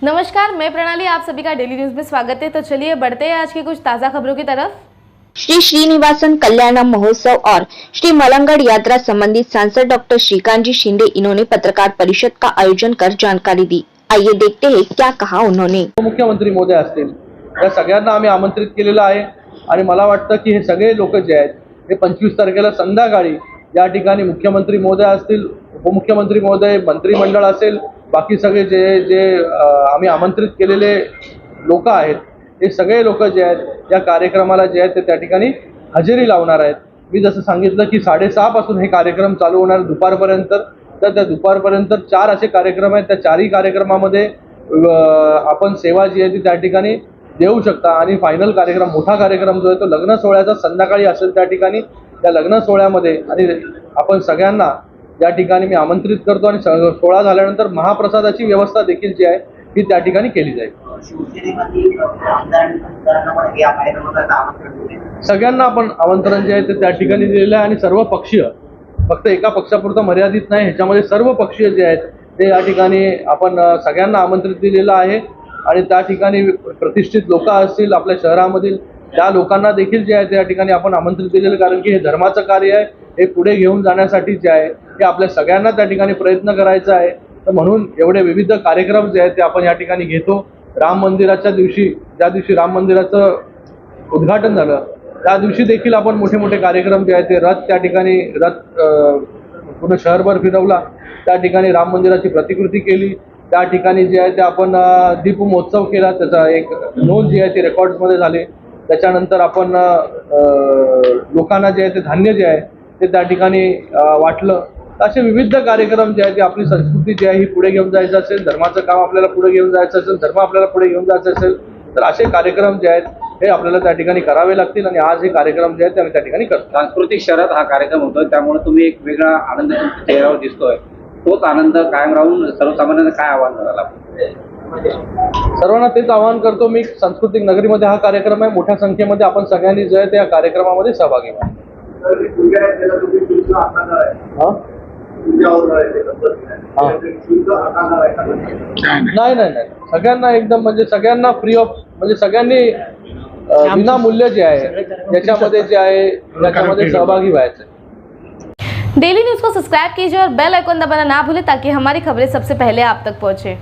नमस्कार, मैं प्रणाली, आप सभी का डेली न्यूज में स्वागत है। तो चलिए बढ़ते हैं आज की कुछ ताजा खबरों की तरफ। श्री श्रीनिवासन कल्याणम महोत्सव और श्री मलंगड़ यात्रा संबंधित सांसद डॉक्टर श्रीकांत जी शिंदे इन्होंने पत्रकार परिषद का आयोजन कर जानकारी दी। आइए देखते हैं क्या कहा उन्होंने। मुख्यमंत्री महोदय असतील या सगळ्यांना आम्ही आमंत्रित केलेलं आहे आणि मला वाटतं की हे सगळे लोक जे आहेत हे 25 तारखेला संध्याकाळी या ठिकाणी मुख्यमंत्री महोदय असतील, उपमुख्यमंत्री महोदय, मंत्रिमंडळ असेल, बाकी सगळे जे जे आम्ही आमंत्रित केलेले लोक आहेत हे सगळे लोक जे आहेत या कार्यक्रमाला जे आहेत ते त्या ठिकाणी हजेरी लावणार आहेत। मी जसं सांगितलं की 6:30 पासून हे कार्यक्रम चालू होणार दुपारपर्यंत। तर त्या दुपारपर्यंत 4 असे कार्यक्रम आहेत। त्या चारही कार्यक्रमामध्ये आपण सेवा जी आहे ती त्या ठिकाणी देऊ शकता आणि फायनल कार्यक्रम, मोठा कार्यक्रम जो आहे तो लग्न सोहळ्याचा संध्याकाळी असेल त्या ठिकाणी। त्या लग्न सोहळ्यामध्ये आणि आपण सगळ्यांना या ठिकाणी मी आमंत्रित करतो आणि सोहळा झाल्यानंतर महाप्रसादाची व्यवस्था देखील जी आहे ती त्या ठिकाणी केली जाईल। सगळ्यांना आपण आमंत्रण जे आहे ते त्या ठिकाणी दिलेलं आहे आणि सर्व पक्षीय, फक्त एका पक्षापुरतं मर्यादित नाही, ह्याच्यामध्ये सर्व पक्षीय जे आहेत ते या ठिकाणी आपण सगळ्यांना आमंत्रित दिलेलं आहे आणि त्या ठिकाणी प्रतिष्ठित लोक असतील आपल्या शहरामधील त्या लोकांना देखील जे आहे त्या ठिकाणी आपण आमंत्रित दिलेलं, कारण की हे धर्माचं कार्य आहे, हे पुढे घेऊन जाण्यासाठी जे आहे ते आपल्या सगळ्यांना त्या ठिकाणी प्रयत्न करायचा आहे। तर म्हणून एवढे विविध कार्यक्रम जे आहेत ते आपण या ठिकाणी घेतो। राम मंदिराच्या दिवशी, ज्या दिवशी राम मंदिराचं उद्घाटन झालं त्या दिवशी देखील आपण मोठे मोठे कार्यक्रम जे आहेत ते रथ त्या ठिकाणी पूर्ण शहरभर फिरवला, त्या ठिकाणी राम मंदिराची प्रतिकृती केली, त्या ठिकाणी जे आहे ते आपण दीप महोत्सव केला, त्याचा एक नोंद जी आहे ती रेकॉर्ड्समध्ये झाली। त्याच्यानंतर आपण लोकांना जे आहे ते धान्य जे आहे ते त्या ठिकाणी वाटलं। असे विविध कार्यक्रम जे आहे ते आपली संस्कृती जी आहे ही पुढे घेऊन जायचं असेल, धर्माचं काम आपल्याला पुढे घेऊन जायचं असेल, धर्म आपल्याला पुढे घेऊन जायचं असेल तर असे कार्यक्रम जे आहेत हे आपल्याला त्या ठिकाणी करावे लागतील आणि आज हे कार्यक्रम जे आहेत ते आम्ही त्या ठिकाणी करतो। सांस्कृतिक शहरात हा कार्यक्रम होतोय, त्यामुळे तुम्ही एक वेगळा आनंद तुमच्या चेहऱ्यावर दिसतोय। तोच आनंद कायम राहून सर्वसामान्यांना काय आव्हान करायला? सर्वांना तेच आवाहन करतो मी, सांस्कृतिक नगरीमध्ये हा कार्यक्रम आहे, मोठ्या संख्येमध्ये आपण सगळ्यांनी जे आहे त्या कार्यक्रमामध्ये सहभागी व्हा। नाही नाही नाही, सगळ्यांना एकदम म्हणजे सगळ्यांना फ्री ऑफ, म्हणजे सगळ्यांनी विनामूल्य जे आहे याच्यामध्ये जे आहे याच्यामध्ये सहभागी व्हायचं। डेली न्यूज को सब्सक्राइब कीजिए और बेल आइकन दबाना ना भूलें ताकि हमारी खबरें सबसे पहले आप तक पहुंचे।